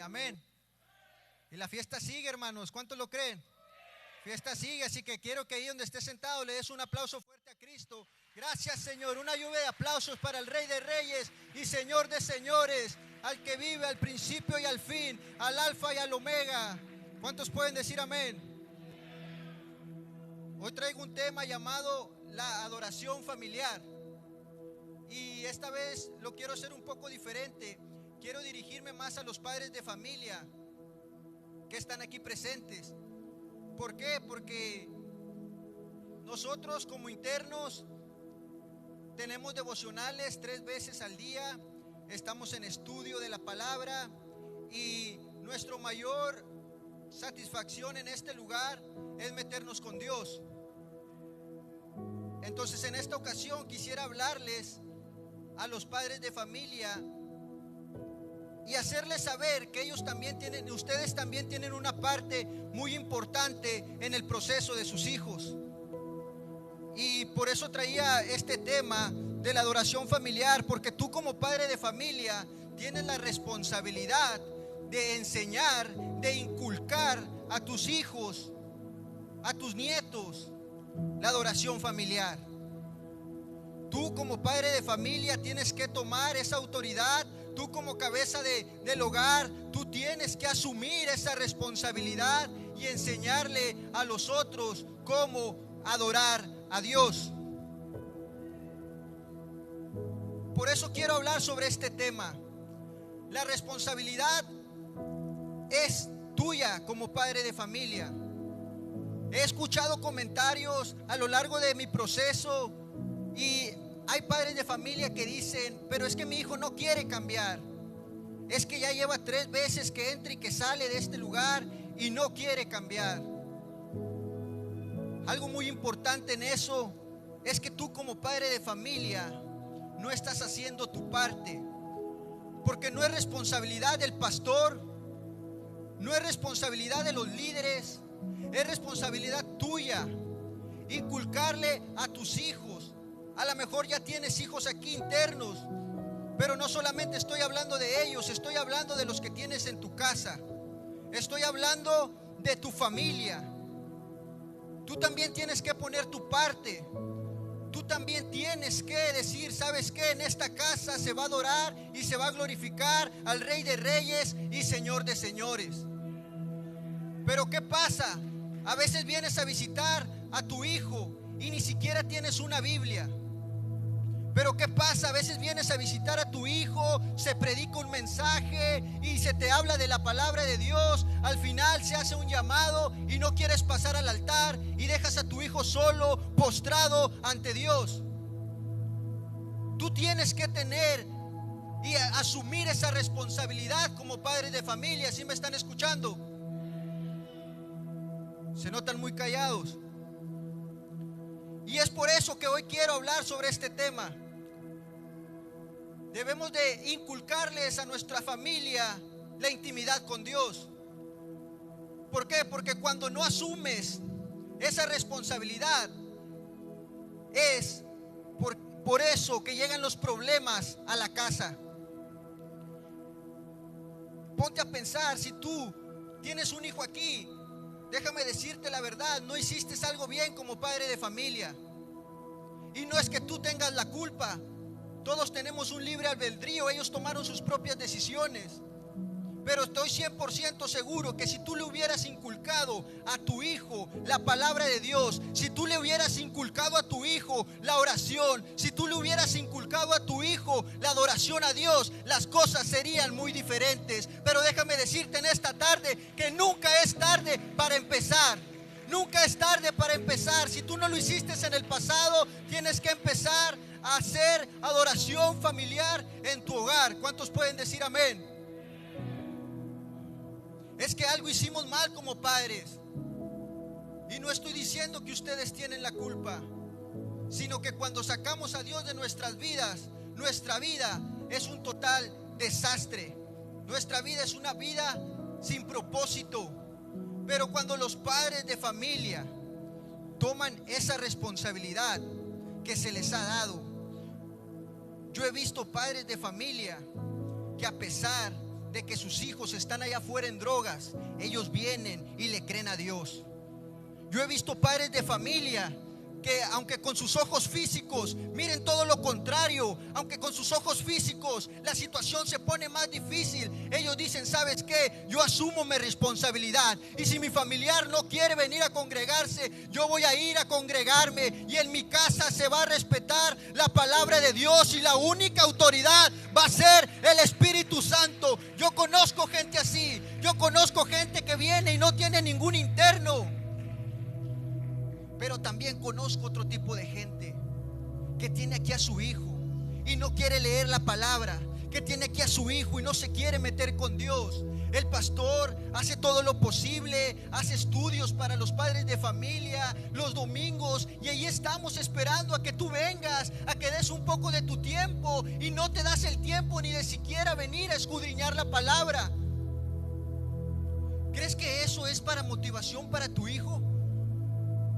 Amén. Y la fiesta sigue, hermanos. ¿Cuántos lo creen? Fiesta sigue, así que quiero que ahí donde esté sentado le des un aplauso fuerte a Cristo. Gracias, Señor. Una lluvia de aplausos para el Rey de Reyes y Señor de Señores, al que vive al principio y al fin, al Alfa y al Omega. ¿Cuántos pueden decir amén? Hoy traigo un tema llamado la adoración familiar. Y esta vez lo quiero hacer un poco diferente. Quiero dirigirme más a los padres de familia que están aquí presentes. ¿Por qué? Porque nosotros como internos tenemos devocionales 3 veces al día, estamos en estudio de la palabra y nuestra mayor satisfacción en este lugar es meternos con Dios. Entonces en esta ocasión quisiera hablarles a los padres de familia y hacerles saber que ustedes también tienen una parte muy importante en el proceso de sus hijos. Y por eso traía este tema de la adoración familiar, porque tú como padre de familia tienes la responsabilidad de enseñar, de inculcar a tus hijos, a tus nietos, la adoración familiar. Tú como padre de familia tienes que tomar esa autoridad. Tú como cabeza del hogar, tú tienes que asumir esa responsabilidad y enseñarle a los otros cómo adorar a Dios. Por eso quiero hablar sobre este tema. La responsabilidad es tuya como padre de familia. He escuchado comentarios a lo largo de mi proceso y hay padres de familia que dicen: pero es que mi hijo no quiere cambiar. Es que ya lleva 3 veces que entra y que sale de este lugar y no quiere cambiar. Algo muy importante en eso es que tú como padre de familia no estás haciendo tu parte. Porque no es responsabilidad del pastor, no es responsabilidad de los líderes, es responsabilidad tuya inculcarle a tus hijos. A lo mejor ya tienes hijos aquí internos, pero no solamente estoy hablando de ellos, estoy hablando de los que tienes en tu casa. Estoy hablando de tu familia. Tú también tienes que poner tu parte. Tú también tienes que decir: ¿sabes qué? En esta casa se va a adorar y se va a glorificar al Rey de Reyes y Señor de Señores. Pero ¿qué pasa? A veces vienes a visitar a tu hijo y ni siquiera tienes una Biblia. Pero ¿qué pasa? A veces vienes a visitar a tu hijo, se predica un mensaje y se te habla de la palabra de Dios. Al final se hace un llamado y no quieres pasar al altar y dejas a tu hijo solo, postrado ante Dios. Tú tienes que tener y asumir esa responsabilidad como padre de familia. ¿Sí me están escuchando? Se notan muy callados. Y es por eso que hoy quiero hablar sobre este tema. Debemos de inculcarles a nuestra familia la intimidad con Dios. ¿Por qué? Porque cuando no asumes esa responsabilidad, es por eso que llegan los problemas a la casa. Ponte a pensar, si tú tienes un hijo aquí, déjame decirte la verdad, no hiciste algo bien como padre de familia. Y no es que tú tengas la culpa. Todos tenemos un libre albedrío. Ellos tomaron sus propias decisiones. Pero estoy 100% seguro que si tú le hubieras inculcado a tu hijo la palabra de Dios, si tú le hubieras inculcado a tu hijo la oración, si tú le hubieras inculcado a tu hijo la adoración a Dios, las cosas serían muy diferentes. Pero déjame decirte en esta tarde que nunca es tarde para empezar. Nunca es tarde para empezar. Si tú no lo hiciste en el pasado, tienes que empezar a hacer adoración familiar en tu hogar. ¿Cuántos pueden decir amén? Es que algo hicimos mal como padres. Y no estoy diciendo que ustedes tienen la culpa, sino que cuando sacamos a Dios de nuestras vidas, nuestra vida es un total desastre. Nuestra vida es una vida sin propósito. Pero cuando los padres de familia toman esa responsabilidad que se les ha dado, yo he visto padres de familia que a pesar de que sus hijos están allá afuera en drogas, ellos vienen y le creen a Dios. Yo he visto padres de familia que aunque con sus ojos físicos miren todo lo contrario, aunque con sus ojos físicos la situación se pone más difícil, ellos dicen: ¿sabes qué? Yo asumo mi responsabilidad, y si mi familiar no quiere venir a congregarse, yo voy a ir a congregarme, y en mi casa se va a respetar la palabra de Dios, y la única autoridad va a ser el Espíritu Santo. Yo conozco gente así, yo conozco gente que viene y no tiene ningún interno. Pero también conozco otro tipo de gente que tiene aquí a su hijo y no quiere leer la palabra, que tiene aquí a su hijo y no se quiere meter con Dios. El pastor hace todo lo posible, hace estudios para los padres de familia los domingos, y ahí estamos esperando a que tú vengas, a que des un poco de tu tiempo, y no te das el tiempo ni de siquiera venir a escudriñar la palabra. ¿Crees que eso es para motivación para tu hijo?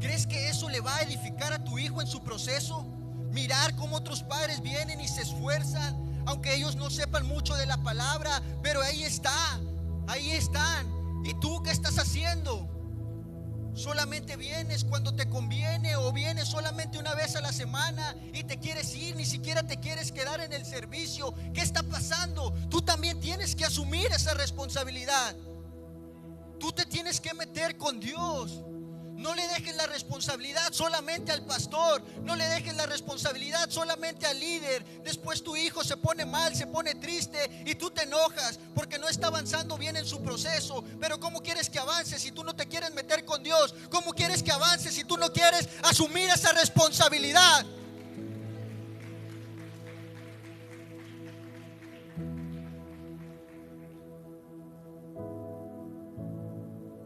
¿Crees que eso le va a edificar a tu hijo en su proceso? Mirar cómo otros padres vienen y se esfuerzan, aunque ellos no sepan mucho de la palabra, pero ahí están. ¿Y tú qué estás haciendo? ¿Solamente vienes cuando te conviene, o vienes solamente una vez a la semana y te quieres ir, ni siquiera te quieres quedar en el servicio? ¿Qué está pasando? Tú también tienes que asumir esa responsabilidad. Tú te tienes que meter con Dios. No le dejes la responsabilidad solamente al pastor, no le dejes la responsabilidad solamente al líder. Después tu hijo se pone mal, se pone triste, y tú te enojas porque no está avanzando bien en su proceso. Pero ¿cómo quieres que avance si tú no te quieres meter con Dios? ¿Cómo quieres que avance si tú no quieres asumir esa responsabilidad?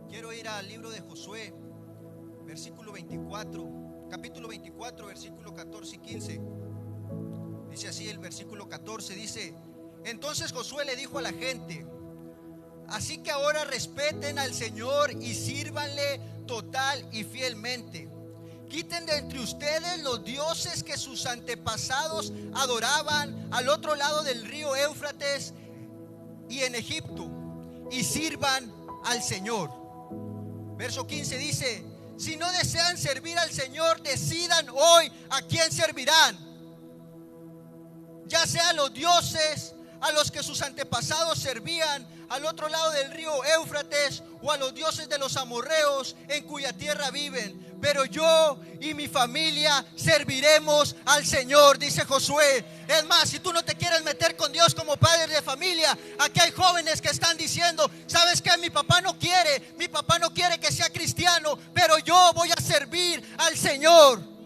Quiero ir al libro de Josué, versículo 24, capítulo 24, versículo 14 y 15. Dice así el versículo 14, dice: entonces Josué le dijo a la gente: así que ahora respeten al Señor y sírvanle total y fielmente. Quiten de entre ustedes los dioses que sus antepasados adoraban al otro lado del río Éufrates y en Egipto, y sirvan al Señor. Verso 15 dice: si no desean servir al Señor, decidan hoy a quién servirán, ya sea los dioses a los que sus antepasados servían al otro lado del río Éufrates, o a los dioses de los amorreos en cuya tierra viven. Pero yo y mi familia serviremos al Señor, dice Josué. Es más, si tú no te quieres meter con Dios como padre de familia, aquí hay jóvenes que están diciendo: ¿sabes qué? Mi papá no quiere que sea cristiano, pero yo voy a servir al Señor.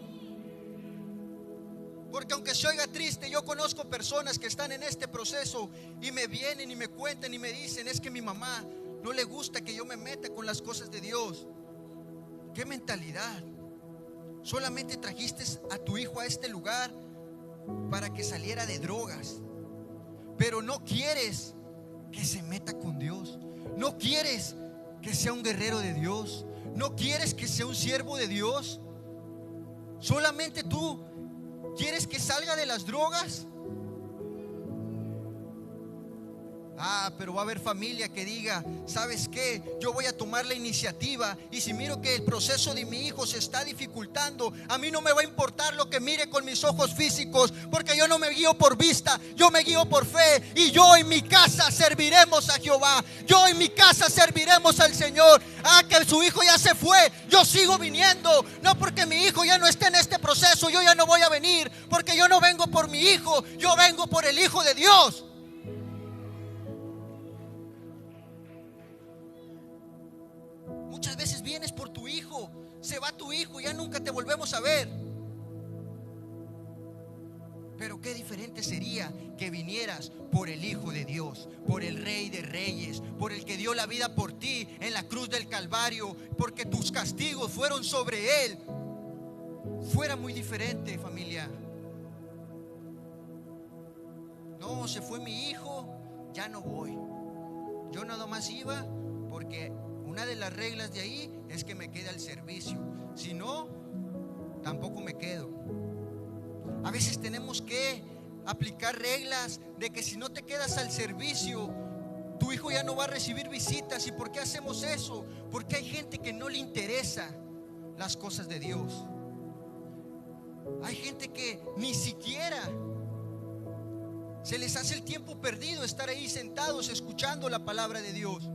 Porque aunque se oiga triste, yo conozco personas que están en este proceso y me vienen y me cuentan y me dicen: es que mi mamá no le gusta que yo me meta con las cosas de Dios. ¿Qué mentalidad? Solamente trajiste a tu hijo a este lugar para que saliera de drogas, pero no quieres que se meta con Dios. No quieres que sea un guerrero de Dios. No quieres que sea un siervo de Dios. Solamente tú quieres que salga de las drogas. Pero va a haber familia que diga: ¿sabes qué? Yo voy a tomar la iniciativa, y si miro que el proceso de mi hijo se está dificultando, a mí no me va a importar lo que mire con mis ojos físicos, porque yo no me guío por vista, yo me guío por fe. Y yo y mi casa serviremos a Jehová, yo y mi casa serviremos al Señor. Que su hijo ya se fue, yo sigo viniendo. No porque mi hijo ya no esté en este proceso, yo ya no voy a venir, porque yo no vengo por mi hijo, yo vengo por el Hijo de Dios. Muchas veces vienes por tu hijo, se va tu hijo, ya nunca te volvemos a ver. Pero qué diferente sería que vinieras por el Hijo de Dios, por el Rey de Reyes, por el que dio la vida por ti en la cruz del Calvario, porque tus castigos fueron sobre Él. Fuera muy diferente, familia. No, se fue mi hijo, ya no voy. Yo nada más iba porque una de las reglas de ahí es que me quede al servicio. Si no, tampoco me quedo. A veces tenemos que aplicar reglas de que si no te quedas al servicio, Tu hijo ya no va a recibir visitas. ¿Y por qué hacemos eso? Porque hay gente que no le interesa las cosas de Dios. Hay gente que ni siquiera se les hace el tiempo perdido estar ahí sentados escuchando la palabra de Dios.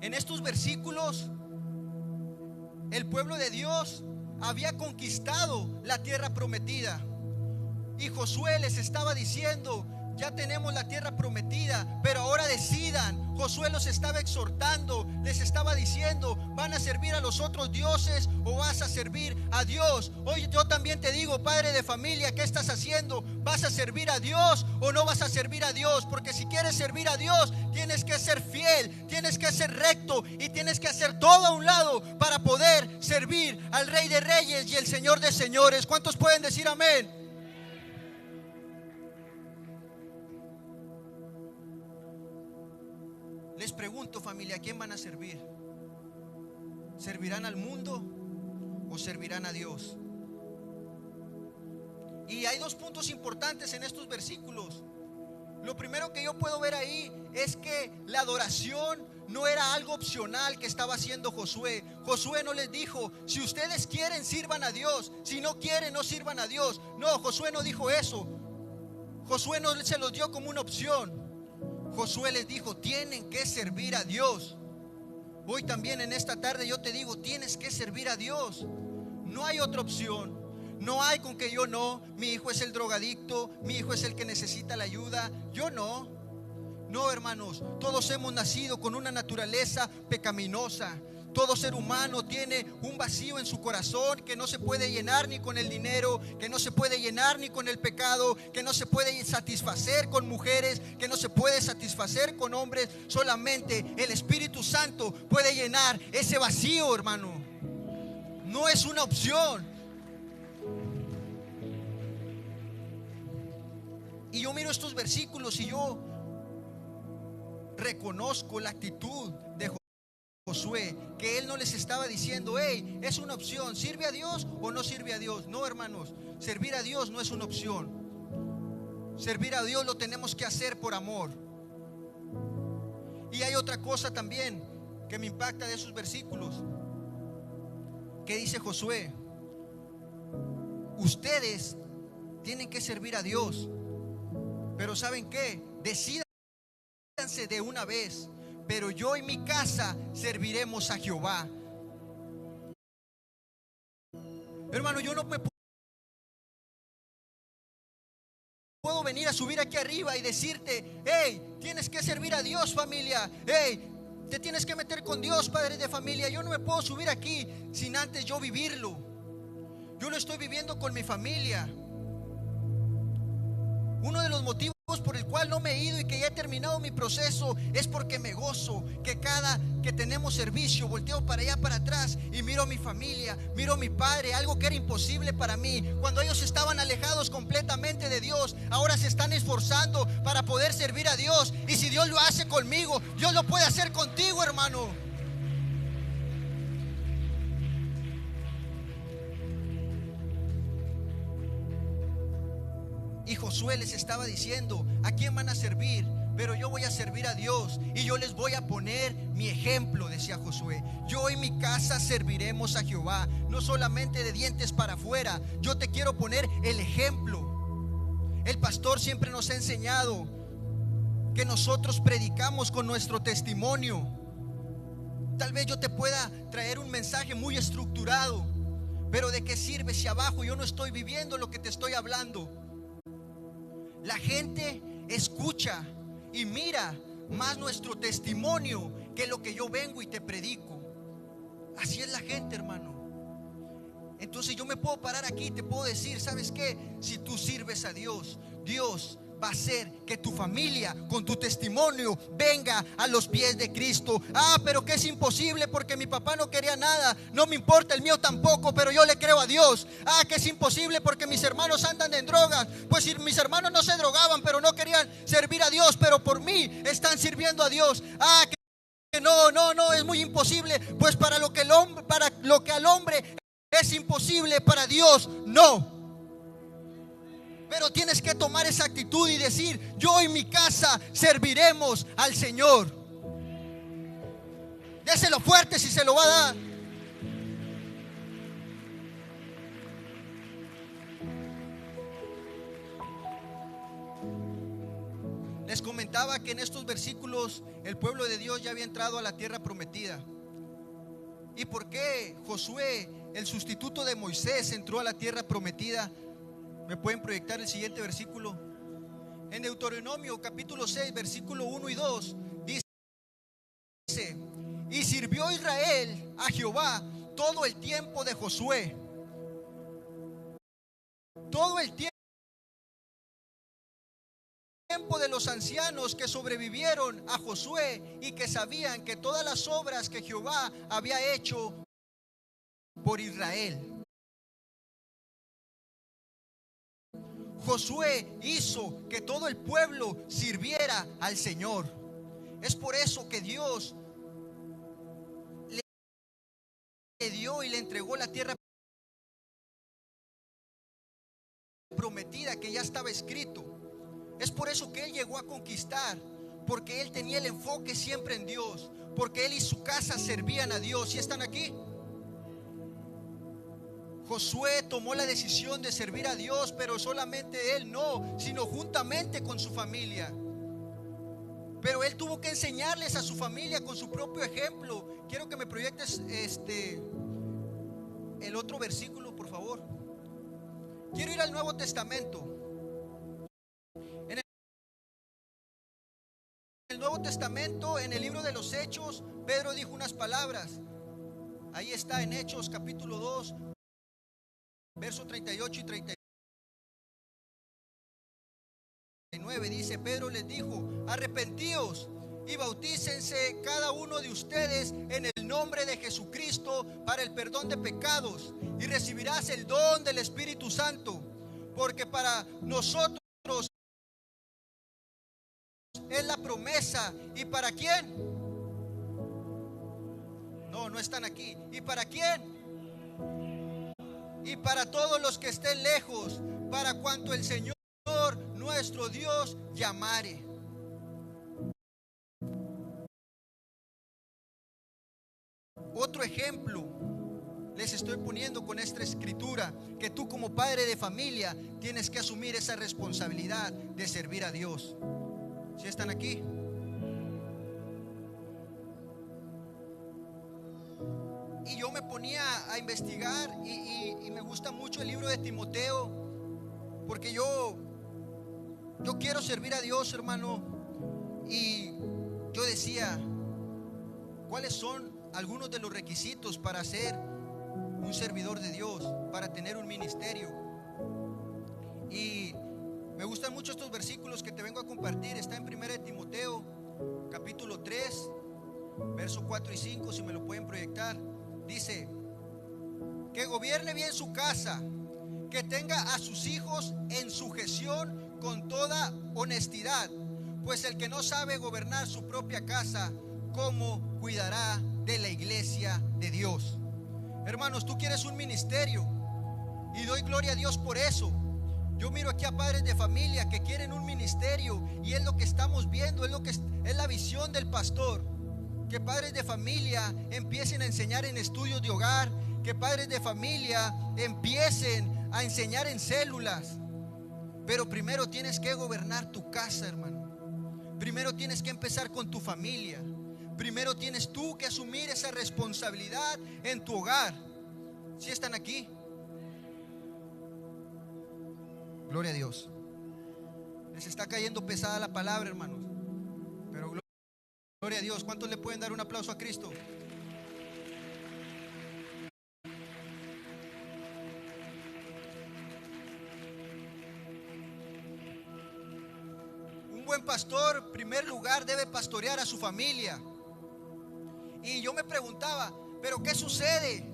En estos versículos, el pueblo de Dios había conquistado la tierra prometida, y Josué les estaba diciendo: ya tenemos la tierra prometida, pero ahora decidan. Josué los estaba exhortando, les estaba diciendo: ¿van a servir a los otros dioses o vas a servir a Dios? Hoy yo también te digo, padre de familia, ¿qué estás haciendo? ¿Vas a servir a Dios o no vas a servir a Dios? Porque si quieres servir a Dios, tienes que ser fiel, tienes que ser recto y tienes que hacer todo a un lado para poder servir al Rey de Reyes y el Señor de Señores. ¿Cuántos pueden decir amén? Les pregunto, familia, ¿a quién van a servir? ¿Servirán al mundo o servirán a Dios? Y hay dos puntos importantes en estos versículos. Lo primero que yo puedo ver ahí es que la adoración no era algo opcional que estaba haciendo Josué. Josué no les dijo: si ustedes quieren, sirvan a Dios; si no quieren, no sirvan a Dios. No, Josué no dijo eso. Josué no se los dio como una opción. Josué les dijo: tienen que servir a Dios. Hoy también en esta tarde yo te digo: tienes que servir a Dios. No hay otra opción. No hay con que yo no. Mi hijo es el drogadicto, mi hijo es el que necesita la ayuda. Yo no. No, hermanos, todos hemos nacido con una naturaleza pecaminosa. Todo ser humano tiene un vacío en su corazón que no se puede llenar ni con el dinero, que no se puede llenar ni con el pecado, que no se puede satisfacer con mujeres, que no se puede satisfacer con hombres. Solamente el Espíritu Santo puede llenar ese vacío, hermano. No es una opción. Y yo miro estos versículos y yo reconozco la actitud de Josué, que él no les estaba diciendo: hey, es una opción, ¿sirve a Dios o no sirve a Dios? No, hermanos, servir a Dios no es una opción. Servir a Dios lo tenemos que hacer por amor. Y hay otra cosa también que me impacta de esos versículos. ¿Qué dice Josué? Ustedes tienen que servir a Dios, pero ¿saben qué? Decídanse de una vez: pero yo y mi casa serviremos a Jehová. Hermano, yo no me puedo venir a subir aquí arriba y decirte: hey, tienes que servir a Dios, familia. Hey, te tienes que meter con Dios, padre de familia. Yo no me puedo subir aquí sin antes yo vivirlo. Yo lo estoy viviendo con mi familia. Uno de los motivos por el cual no me he ido y que ya he terminado mi proceso es porque me gozo que cada que tenemos servicio volteo para allá, para atrás, y miro a mi familia, miro a mi padre. Algo que era imposible para mí cuando ellos estaban alejados completamente de Dios, ahora se están esforzando para poder servir a Dios. Y si Dios lo hace conmigo, Dios lo puede hacer contigo, hermano. Y Josué les estaba diciendo: ¿a quién van a servir? Pero yo voy a servir a Dios y yo les voy a poner mi ejemplo, decía Josué. Yo y mi casa serviremos a Jehová, no solamente de dientes para afuera. Yo te quiero poner el ejemplo. El pastor siempre nos ha enseñado que nosotros predicamos con nuestro testimonio. Tal vez yo te pueda traer un mensaje muy estructurado, pero ¿de qué sirve si abajo yo no estoy viviendo lo que te estoy hablando? La gente escucha y mira más nuestro testimonio que lo que yo vengo y te predico. Así es la gente, hermano. Entonces yo me puedo parar aquí y te puedo decir: ¿sabes qué? Si tú sirves a Dios, Dios va a hacer que tu familia con tu testimonio venga a los pies de Cristo. Pero que es imposible porque mi papá no quería nada. No me importa, el mío tampoco, pero yo le creo a Dios. Que es imposible porque mis hermanos andan en drogas. Pues si mis hermanos no se drogaban, pero no querían servir a Dios, pero por mí están sirviendo a Dios. Que no, es muy imposible. Pues para lo que al hombre es imposible, para Dios no. Pero tienes que tomar esa actitud y decir: yo y mi casa serviremos al Señor. Déselo fuerte si se lo va a dar. Les comentaba que en estos versículos el pueblo de Dios ya había entrado a la tierra prometida. ¿Y por qué Josué, el sustituto de Moisés, entró a la tierra prometida? ¿Me pueden proyectar el siguiente versículo? En Deuteronomio capítulo 6, versículo 1 y 2 dice: y sirvió Israel a Jehová todo el tiempo de Josué. Todo el tiempo de los ancianos que sobrevivieron a Josué y que sabían que todas las obras que Jehová había hecho por Israel. Josué hizo que todo el pueblo sirviera al Señor. Es por eso que Dios le dio y le entregó la tierra prometida, que ya estaba escrito. Es por eso que él llegó a conquistar, porque él tenía el enfoque siempre en Dios, porque él y su casa servían a Dios. ¿Sí están aquí? Josué tomó la decisión de servir a Dios, pero solamente él no, sino juntamente con su familia. Pero él tuvo que enseñarles a su familia con su propio ejemplo. Quiero que me proyectes el otro versículo, por favor. Quiero ir al Nuevo Testamento. En el Nuevo Testamento, en el libro de los Hechos, Pedro dijo unas palabras. Ahí está en Hechos capítulo 2, verso 38 y 39. Dice: Pedro les dijo: arrepentíos y bautícense cada uno de ustedes en el nombre de Jesucristo para el perdón de pecados, y recibirás el don del Espíritu Santo, porque para nosotros es la promesa. ¿Y para quién? No están aquí. ¿Y para quién? Y para todos los que estén lejos, para cuanto el Señor nuestro Dios llamare. Otro ejemplo les estoy poniendo con esta escritura, que tú como padre de familia tienes que asumir esa responsabilidad de servir a Dios. ¿Sí están aquí? Y yo me ponía a investigar y me gusta mucho el libro de Timoteo, porque yo quiero servir a Dios, hermano. Y yo decía: ¿cuáles son algunos de los requisitos para ser un servidor de Dios, para tener un ministerio? Y me gustan mucho estos versículos que te vengo a compartir. Está en 1 de Timoteo capítulo 3, verso 4 y 5, si me lo pueden proyectar. Dice: que gobierne bien su casa, que tenga a sus hijos en sujeción con toda honestidad, pues el que no sabe gobernar su propia casa, ¿cómo cuidará de la iglesia de Dios? Hermanos, tú quieres un ministerio, y doy gloria a Dios por eso. Yo miro aquí a padres de familia que quieren un ministerio, y es lo que estamos viendo, es la visión del pastor. Que padres de familia empiecen a enseñar en estudios de hogar, que padres de familia empiecen a enseñar en células. Pero primero tienes que gobernar tu casa, hermano. Primero tienes que empezar con tu familia. Primero tienes tú que asumir esa responsabilidad en tu hogar. ¿Sí están aquí? Gloria a Dios. Les está cayendo pesada la palabra, hermanos, pero gloria a Dios. ¿Cuántos le pueden dar un aplauso a Cristo? Un buen pastor, en primer lugar, debe pastorear a su familia. Y yo me preguntaba, ¿pero qué sucede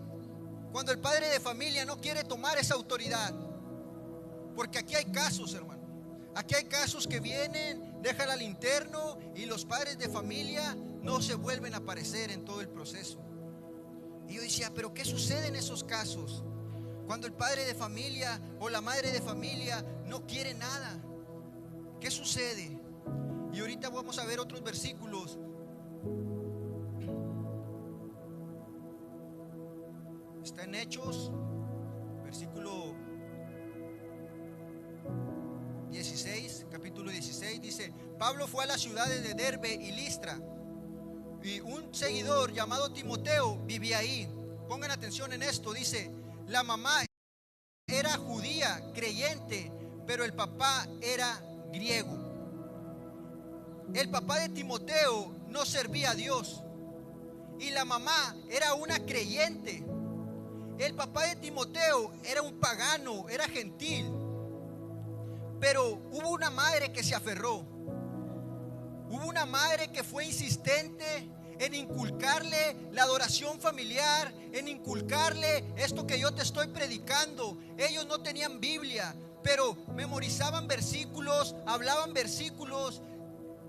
cuando el padre de familia no quiere tomar esa autoridad? Porque aquí hay casos, hermano. Aquí hay casos que vienen, dejan al interno, y los padres de familia no se vuelven a aparecer en todo el proceso. Y yo decía, ¿pero qué sucede en esos casos? Cuando el padre de familia o la madre de familia no quiere nada. ¿Qué sucede? Y ahorita vamos a ver otros versículos. Está en Hechos, versículo 16, capítulo 16, dice: Pablo fue a las ciudades de Derbe y Listra, y un seguidor llamado Timoteo vivía ahí. Pongan atención en esto, dice: la mamá era judía, creyente, pero el papá era griego. El papá de Timoteo no servía a Dios y la mamá era una creyente. El papá de Timoteo era un pagano, era gentil, pero hubo una madre que se aferró. Hubo una madre que fue insistente en inculcarle la adoración familiar, en inculcarle esto que yo te estoy predicando. Ellos no tenían Biblia, pero memorizaban versículos, hablaban versículos.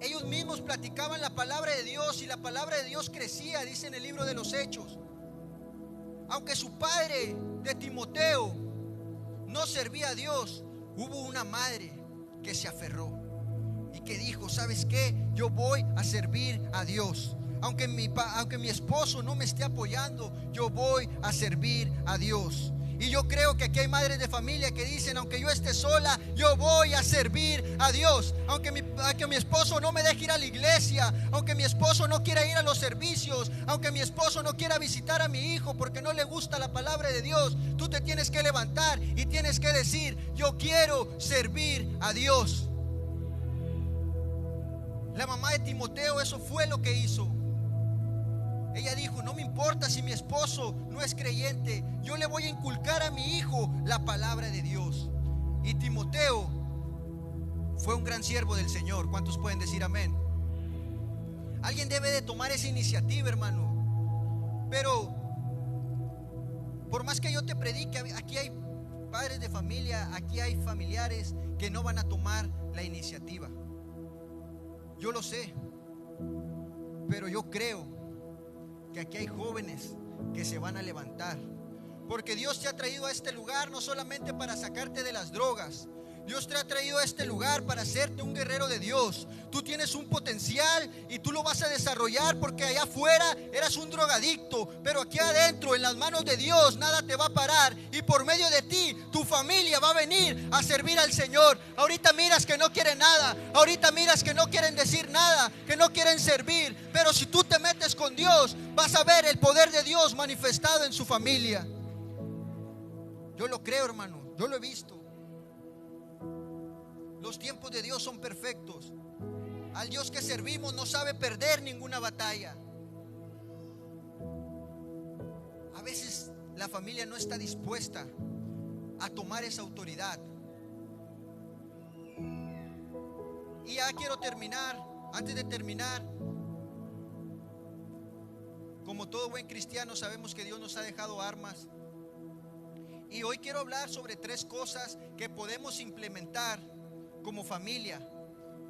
Ellos mismos platicaban la palabra de Dios y la palabra de Dios crecía, dice en el libro de los Hechos. Aunque su padre de Timoteo no servía a Dios, hubo una madre que se aferró y que dijo: ¿sabes qué? Yo voy a servir a Dios. Aunque mi esposo no me esté apoyando, yo voy a servir a Dios. Y yo creo que aquí hay madres de familia que dicen: aunque yo esté sola, yo voy a servir a Dios. Aunque mi esposo no me deje ir a la iglesia, aunque mi esposo no quiera ir a los servicios, aunque mi esposo no quiera visitar a mi hijo porque no le gusta la palabra de Dios, tú te tienes que levantar y tienes que decir: yo quiero servir a Dios. La mamá de Timoteo eso fue lo que hizo. Ella dijo: no me importa si mi esposo no es creyente, yo le voy a inculcar a mi hijo la palabra de Dios. Y Timoteo fue un gran siervo del Señor. ¿Cuántos pueden decir amén? Alguien debe de tomar esa iniciativa, hermano. Pero por más que yo te predique, aquí hay padres de familia, aquí hay familiares que no van a tomar la iniciativa. Yo lo sé, pero yo creo que aquí hay jóvenes que se van a levantar, porque Dios te ha traído a este lugar no solamente para sacarte de las drogas. Dios te ha traído a este lugar para hacerte un guerrero de Dios. Tú tienes un potencial y tú lo vas a desarrollar, porque allá afuera eras un drogadicto, pero aquí adentro, en las manos de Dios, nada te va a parar. Y por medio de ti, tu familia va a venir a servir al Señor. Ahorita miras que no quieren nada, ahorita miras que no quieren decir nada, que no quieren servir, pero si tú te metes con Dios, vas a ver el poder de Dios manifestado en su familia. Yo lo creo, hermano, yo lo he visto. Los tiempos de Dios son perfectos. Al Dios que servimos no sabe perder ninguna batalla. A veces la familia no está dispuesta a tomar esa autoridad. Y ya quiero terminar. Antes de terminar, como todo buen cristiano, sabemos que Dios nos ha dejado armas. Y hoy quiero hablar sobre 3 cosas que podemos implementar como familia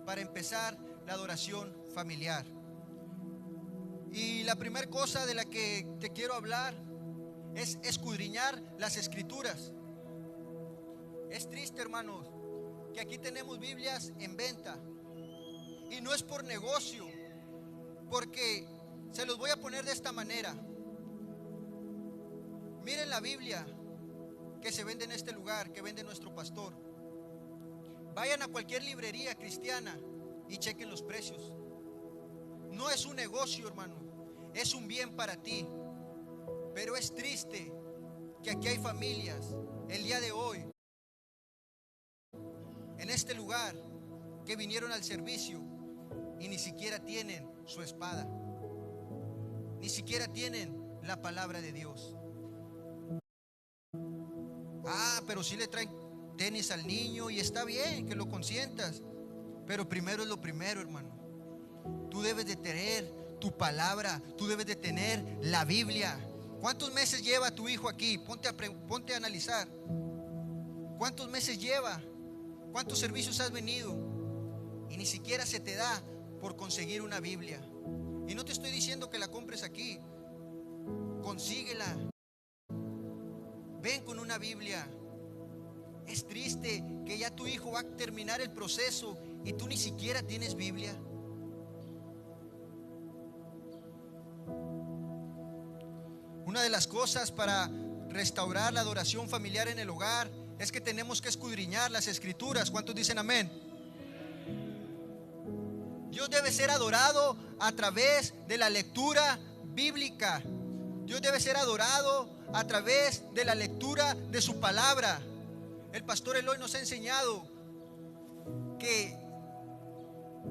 para empezar la adoración familiar. Y la primera cosa de la que te quiero hablar es escudriñar las escrituras. Es triste, hermanos, que aquí tenemos Biblias en venta, y no es por negocio, porque se los voy a poner de esta manera. Miren la Biblia que se vende en este lugar, que vende nuestro pastor. Vayan a cualquier librería cristiana y chequen los precios. No es un negocio, hermano, es un bien para ti. Pero es triste que aquí hay familias el día de hoy en este lugar que vinieron al servicio y ni siquiera tienen su espada, ni siquiera tienen la palabra de Dios. Pero sí le traen tenis al niño y está bien que lo consientas, pero primero es lo primero, hermano. Tú debes de tener tu palabra, tú debes de tener la Biblia. ¿Cuántos meses lleva tu hijo aquí? Ponte a analizar. ¿Cuántos meses lleva? ¿Cuántos servicios has venido? Y ni siquiera se te da por conseguir una Biblia. Y no te estoy diciendo que la compres aquí. Consíguela. Ven con una Biblia. Es triste que ya tu hijo va a terminar el proceso y tú ni siquiera tienes Biblia. Una de las cosas para restaurar la adoración familiar en el hogar es que tenemos que escudriñar las escrituras. ¿Cuántos dicen amén? Dios debe ser adorado a través de la lectura bíblica. Dios debe ser adorado a través de la lectura de su palabra. El pastor Eloy nos ha enseñado que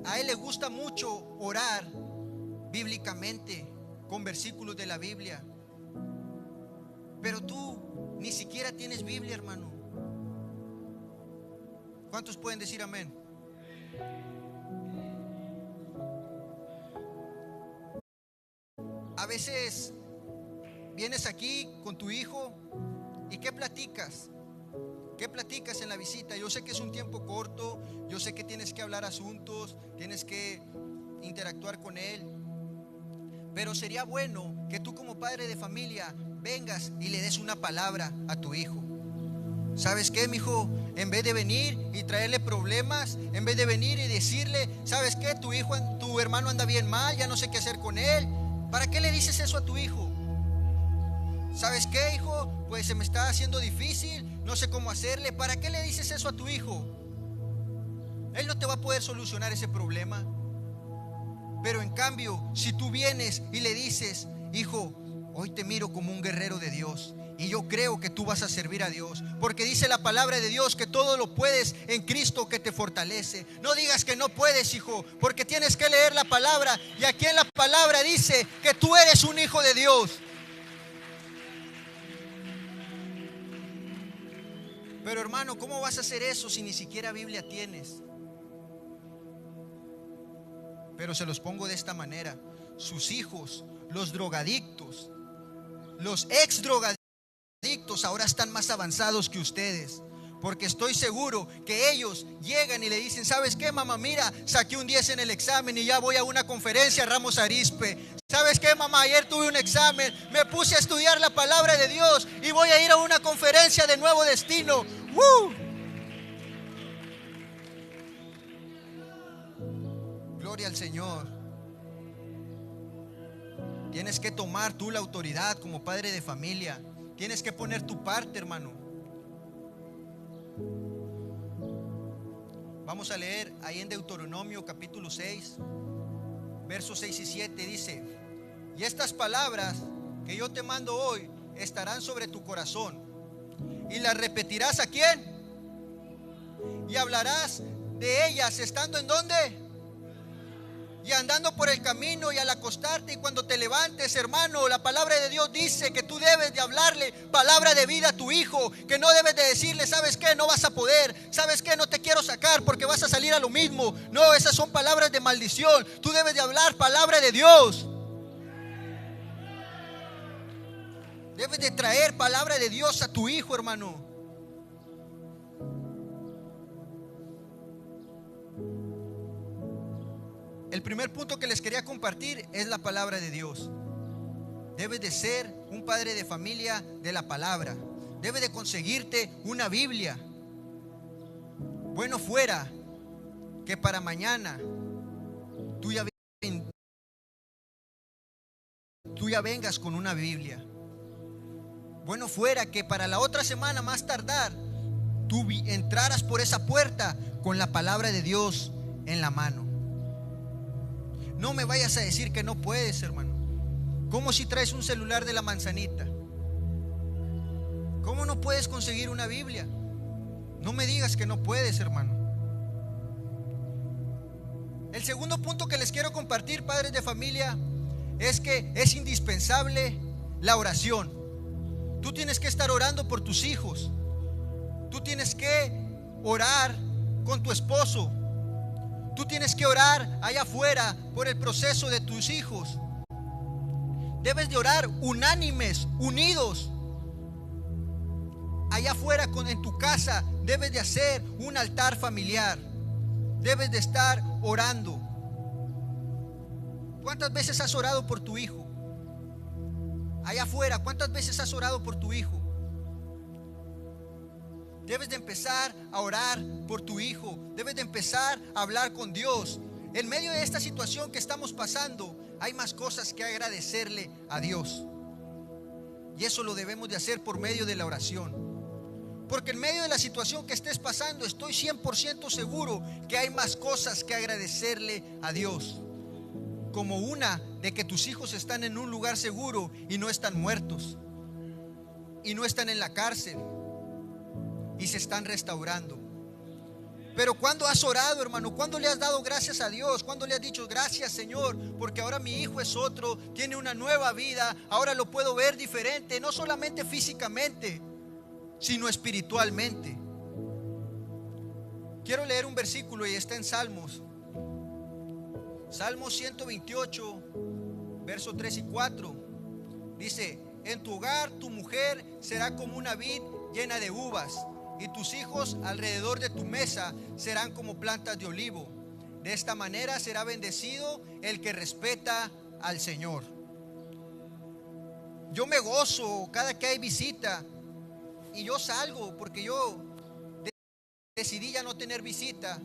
a él le gusta mucho orar bíblicamente con versículos de la Biblia. Pero tú ni siquiera tienes Biblia, hermano. ¿Cuántos pueden decir amén? A veces vienes aquí con tu hijo y ¿qué platicas? ¿Qué platicas en la visita? Yo sé que es un tiempo corto, yo sé que tienes que hablar asuntos, tienes que interactuar con él, pero sería bueno que tú como padre de familia vengas y le des una palabra a tu hijo. ¿Sabes qué, mi hijo? En vez de venir y traerle problemas, en vez de venir y decirle, ¿sabes qué? Tu hermano anda bien mal, ya no sé qué hacer con él. ¿Para qué le dices eso a tu hijo? ¿Sabes qué, hijo? Pues se me está haciendo difícil, no sé cómo hacerle. ¿Para qué le dices eso a tu hijo? Él no te va a poder solucionar ese problema. Pero en cambio, si tú vienes y le dices, hijo, hoy te miro como un guerrero de Dios y yo creo que tú vas a servir a Dios, porque dice la palabra de Dios que todo lo puedes en Cristo que te fortalece. No digas que no puedes, hijo, porque tienes que leer la palabra, y aquí en la palabra dice que tú eres un hijo de Dios. Pero hermano, ¿cómo vas a hacer eso si ni siquiera Biblia tienes? Pero se los pongo de esta manera: sus hijos, los drogadictos, los ex drogadictos, ahora están más avanzados que ustedes, porque estoy seguro que ellos llegan y le dicen, ¿sabes qué, mamá? Mira, saqué un 10 en el examen y ya voy a una conferencia a Ramos Arizpe. ¿Sabes qué, mamá? Ayer tuve un examen, me puse a estudiar la palabra de Dios y voy a ir a una conferencia de Nuevo Destino. ¡Woo! Gloria al Señor. Tienes que tomar tú la autoridad como padre de familia. Tienes que poner tu parte, hermano. Vamos a leer ahí en Deuteronomio capítulo 6, versos 6 y 7. Dice: y estas palabras que yo te mando hoy estarán sobre tu corazón, y las repetirás ¿a quién? Y hablarás de ellas estando ¿en dónde? Y andando por el camino y al acostarte y cuando te levantes, hermano. La palabra de Dios dice que tú debes de hablarle palabra de vida a tu hijo, que no debes de decirle, ¿sabes qué? No vas a poder, ¿sabes qué? No te quiero sacar porque vas a salir a lo mismo. No, esas son palabras de maldición. Tú debes de hablar palabra de Dios. Debes de traer palabra de Dios a tu hijo, hermano. El primer punto que les quería compartir es la palabra de Dios. Debes de ser un padre de familia de la palabra. Debes de conseguirte una Biblia. Bueno fuera que para mañana tú ya vengas con una Biblia. Bueno fuera que para la otra semana, más tardar, tú entraras por esa puerta con la palabra de Dios en la mano. No me vayas a decir que no puedes, hermano. ¿Cómo si traes un celular de la manzanita? ¿Cómo no puedes conseguir una Biblia? No me digas que no puedes, hermano. El segundo punto que les quiero compartir, padres de familia, es que es indispensable la oración. Tú tienes que estar orando por tus hijos. Tú tienes que orar con tu esposo. Tú tienes que orar allá afuera por el proceso de tus hijos. Debes de orar unánimes, unidos. Allá afuera en tu casa debes de hacer un altar familiar. Debes de estar orando. ¿Cuántas veces has orado por tu hijo? Allá afuera, ¿cuántas veces has orado por tu hijo? Debes de empezar a orar por tu hijo. Debes de empezar a hablar con Dios. En medio de esta situación que estamos pasando, hay más cosas que agradecerle a Dios. Y eso lo debemos de hacer por medio de la oración. Porque en medio de la situación que estés pasando, estoy 100% seguro que hay más cosas que agradecerle a Dios. Como una, de que tus hijos están en un lugar seguro y no están muertos. Y no están en la cárcel. Y se están restaurando. Pero ¿cuándo has orado, hermano? ¿Cuándo le has dado gracias a Dios? ¿Cuándo le has dicho gracias, Señor? Porque ahora mi hijo es otro, tiene una nueva vida. Ahora lo puedo ver diferente, no solamente físicamente, sino espiritualmente. Quiero leer un versículo y está en Salmos. Salmos 128, versos 3 y 4. Dice: en tu hogar tu mujer será como una vid llena de uvas, y tus hijos alrededor de tu mesa serán como plantas de olivo. De esta manera será bendecido el que respeta al Señor. Yo me gozo cada que hay visita, y yo salgo porque yo decidí ya no tener visita,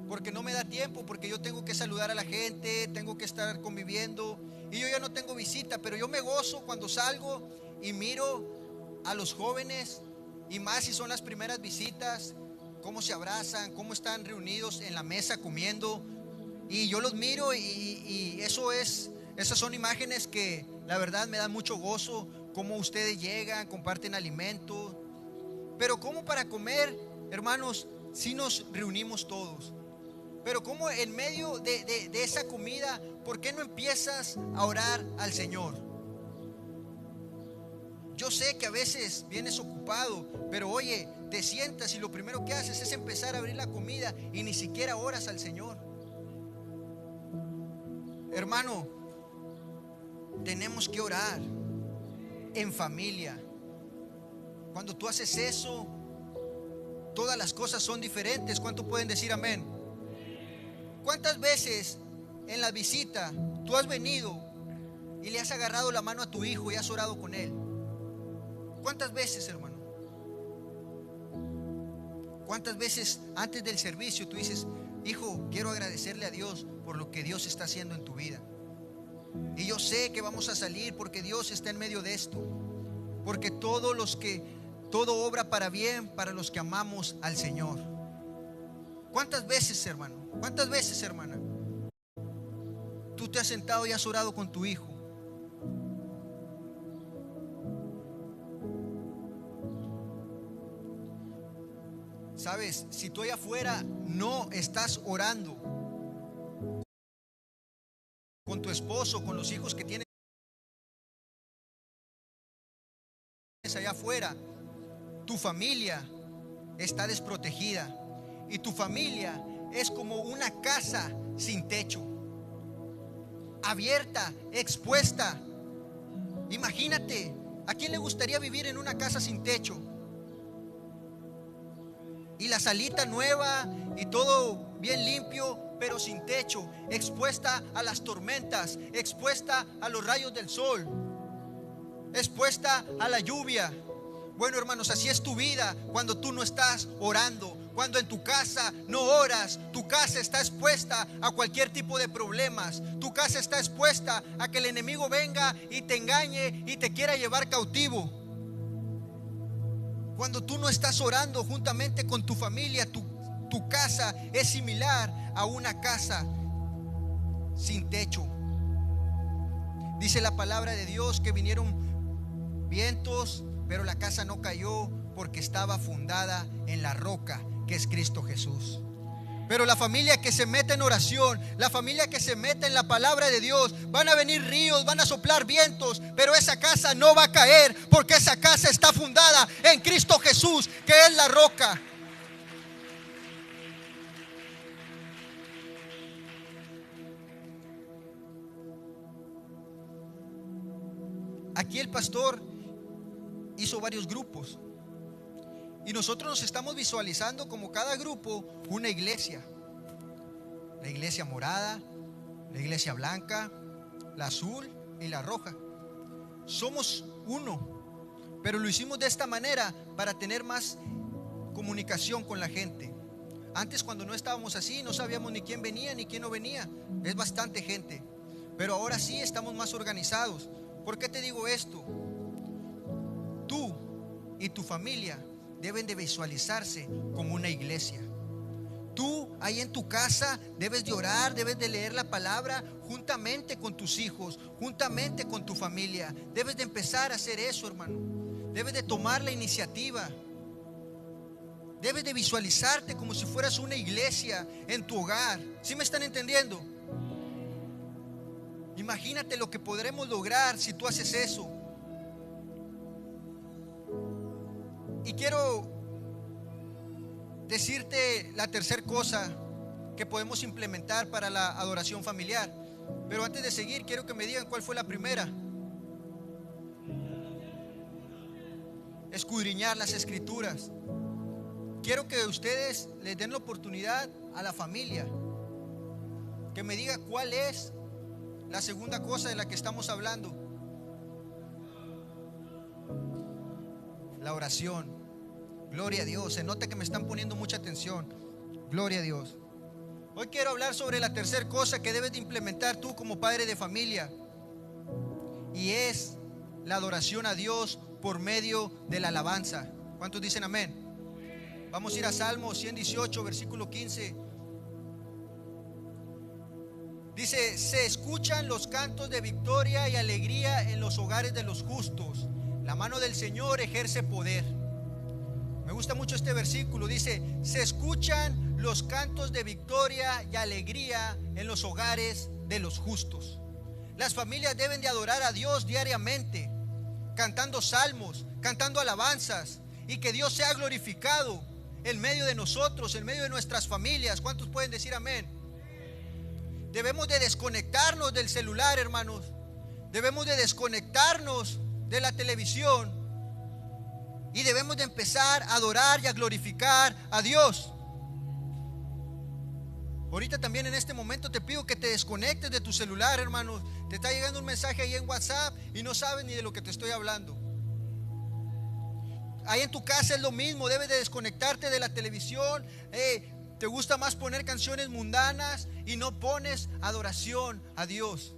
porque no me da tiempo, porque yo tengo que saludar a la gente, tengo que estar conviviendo, y yo ya no tengo visita. Pero yo me gozo cuando salgo y miro a los jóvenes, y más si son las primeras visitas, cómo se abrazan, cómo están reunidos en la mesa comiendo, y yo los miro y esas son imágenes que la verdad me dan mucho gozo. Cómo ustedes llegan, comparten alimento. Pero como para comer, hermanos, si nos reunimos todos. Pero como en medio de esa comida, ¿por qué no empiezas a orar al Señor? Yo sé que a veces vienes ocupado, pero oye, te sientas y lo primero que haces es empezar a abrir la comida y ni siquiera oras al Señor. Hermano, tenemos que orar en familia. Cuando tú haces eso, todas las cosas son diferentes. ¿Cuánto pueden decir amén? ¿Cuántas veces en la visita tú has venido y le has agarrado la mano a tu hijo y has orado con él? ¿Cuántas veces, hermano? ¿Cuántas veces antes del servicio tú dices: hijo, quiero agradecerle a Dios por lo que Dios está haciendo en tu vida? Y yo sé que vamos a salir porque Dios está en medio de esto. Porque todo obra para bien para los que amamos al Señor. ¿Cuántas veces, hermano? ¿Cuántas veces, hermana? Tú te has sentado y has orado con tu hijo. Sabes, si tú allá afuera no estás orando con tu esposo, con los hijos que tienes allá afuera, tu familia está desprotegida. Y tu familia es como una casa sin techo, abierta, expuesta. Imagínate, ¿a quién le gustaría vivir en una casa sin techo? Y la salita nueva y todo bien limpio, pero sin techo, expuesta a las tormentas, expuesta a los rayos del sol, expuesta a la lluvia. Bueno, hermanos, así es tu vida cuando tú no estás orando. Cuando en tu casa no oras, tu casa está expuesta a cualquier tipo de problemas. Tu casa está expuesta a que el enemigo venga y te engañe y te quiera llevar cautivo. Cuando tú no estás orando juntamente con tu familia, tu casa es similar a una casa sin techo. Dice la palabra de Dios que vinieron vientos, pero la casa no cayó porque estaba fundada en la roca, que es Cristo Jesús. Pero la familia que se mete en oración, la familia que se mete en la palabra de Dios, van a venir ríos, van a soplar vientos, pero esa casa no va a caer, porque esa casa está fundada en Cristo Jesús, que es la roca. Aquí el pastor hizo varios grupos. Y nosotros nos estamos visualizando como cada grupo una iglesia. La iglesia morada, la iglesia blanca, la azul y la roja. Somos uno, pero lo hicimos de esta manera para tener más comunicación con la gente. Antes, cuando no estábamos así, no sabíamos ni quién venía ni quién no venía. Es bastante gente, pero ahora sí estamos más organizados. ¿Por qué te digo esto? Tú y tu familia deben de visualizarse como una iglesia. Tú ahí en tu casa debes de orar, debes de leer la palabra juntamente con tus hijos, juntamente con tu familia. Debes de empezar a hacer eso, hermano. Debes de tomar la iniciativa. Debes de visualizarte como si fueras una iglesia en tu hogar. ¿Sí me están entendiendo? Imagínate lo que podremos lograr si tú haces eso. Y quiero decirte la tercera cosa que podemos implementar para la adoración familiar. Pero antes de seguir, quiero que me digan cuál fue la primera. Escudriñar las escrituras. Quiero que ustedes les den la oportunidad a la familia que me diga cuál es la segunda cosa de la que estamos hablando. La oración. Gloria a Dios. Se nota que me están poniendo mucha atención. Gloria a Dios. Hoy quiero hablar sobre la tercera cosa que debes de implementar tú como padre de familia, y es la adoración a Dios por medio de la alabanza. ¿Cuántos dicen amén? Vamos a ir a Salmos 118, versículo 15. Dice: se escuchan los cantos de victoria y alegría en los hogares de los justos. La mano del Señor ejerce poder. Me gusta mucho este versículo. Dice: se escuchan los cantos de victoria y alegría en los hogares de los justos. Las familias deben de adorar a Dios diariamente, cantando salmos, cantando alabanzas, y que Dios sea glorificado en medio de nosotros, en medio de nuestras familias. ¿Cuántos pueden decir amén? Debemos de desconectarnos del celular, hermanos. Debemos de desconectarnos de la televisión y debemos de empezar a adorar y a glorificar a Dios. Ahorita también en este momento te pido que te desconectes de tu celular, hermanos. Te está llegando un mensaje ahí en WhatsApp y no sabes ni de lo que te estoy hablando. Ahí en tu casa es lo mismo. Debes de desconectarte de la televisión. Te gusta más poner canciones mundanas y no pones adoración a Dios.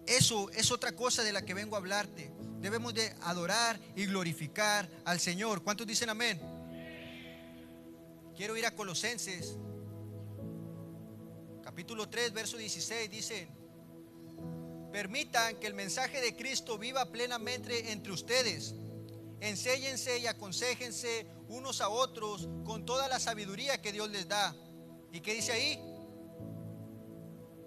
Eso es otra cosa de la que vengo a hablarte. Debemos de adorar y glorificar al Señor. ¿Cuántos dicen amén? Quiero ir a Colosenses capítulo 3, verso 16. Dice: permitan que el mensaje de Cristo viva plenamente entre ustedes. Enséñense y aconséjense unos a otros con toda la sabiduría que Dios les da. ¿Y qué dice ahí?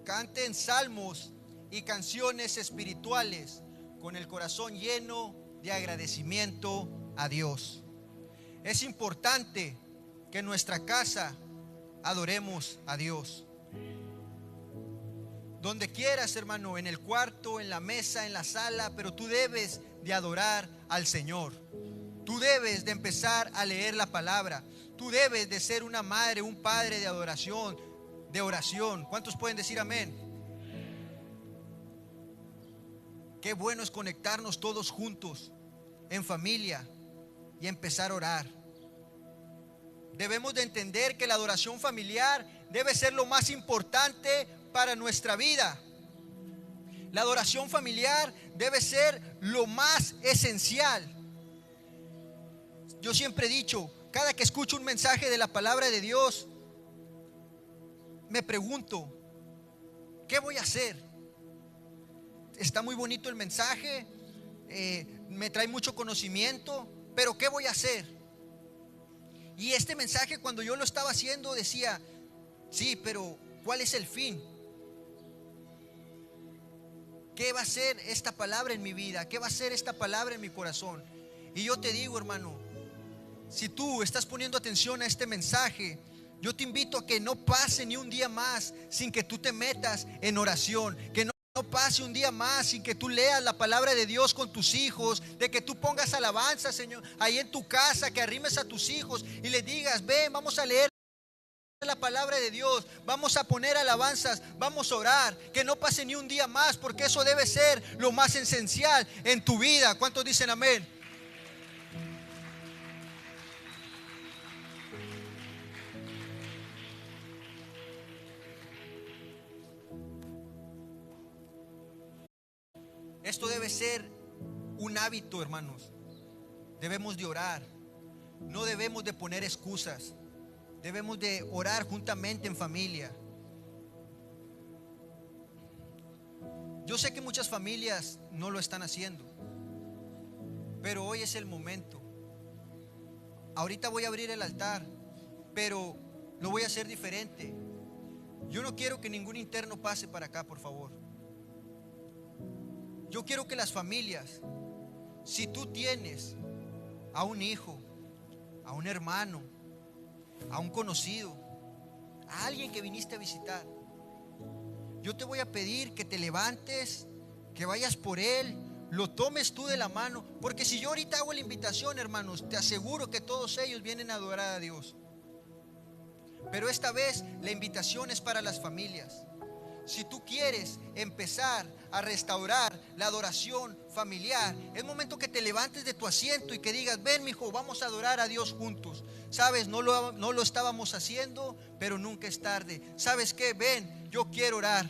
Canten salmos y canciones espirituales con el corazón lleno de agradecimiento a Dios. Es importante que en nuestra casa adoremos a Dios. Donde quieras, hermano, en el cuarto, en la mesa, en la sala, pero tú debes de adorar al Señor. Tú debes de empezar a leer la palabra. Tú debes de ser una madre, un padre de adoración, de oración. ¿Cuántos pueden decir amén? Qué bueno es conectarnos todos juntos en familia y empezar a orar. Debemos de entender que la adoración familiar debe ser lo más importante para nuestra vida. La adoración familiar debe ser lo más esencial. Yo siempre he dicho, cada que escucho un mensaje de la palabra de Dios, me pregunto, ¿qué voy a hacer? Está muy bonito el mensaje, me trae mucho conocimiento, pero ¿qué voy a hacer? Y este mensaje, cuando yo lo estaba haciendo, decía, sí, pero ¿cuál es el fin? ¿Qué va a ser esta palabra en mi vida? ¿Qué va a ser esta palabra en mi corazón? Y yo te digo, hermano, si tú estás poniendo atención a este mensaje, yo te invito a que no pase ni un día más sin que tú te metas en oración, que no pase un día más sin que tú leas la palabra de Dios con tus hijos, de que tú pongas alabanza, Señor, ahí en tu casa, que arrimes a tus hijos y les digas, ven, vamos a leer la palabra de Dios, vamos a poner alabanzas, vamos a orar. Que no pase ni un día más, porque eso debe ser lo más esencial en tu vida. ¿Cuántos dicen amén? Esto debe ser un hábito, hermanos. Debemos de orar. No debemos de poner excusas. Debemos de orar juntamente en familia. Yo sé que muchas familias no lo están haciendo, pero hoy es el momento. Ahorita voy a abrir el altar, pero lo voy a hacer diferente. Yo no quiero que ningún interno pase para acá, por favor. Yo quiero que las familias, si tú tienes a un hijo, a un hermano, a un conocido, a alguien que viniste a visitar, yo te voy a pedir que te levantes, que vayas por él, lo tomes tú de la mano, porque si yo ahorita hago la invitación, hermanos, te aseguro que todos ellos vienen a adorar a Dios. Pero esta vez la invitación es para las familias. Si tú quieres empezar a restaurar la adoración familiar, es momento que te levantes de tu asiento y que digas: ven, mijo, vamos a adorar a Dios juntos. Sabes, no lo estábamos haciendo, pero nunca es tarde. ¿Sabes qué? Ven, yo quiero orar.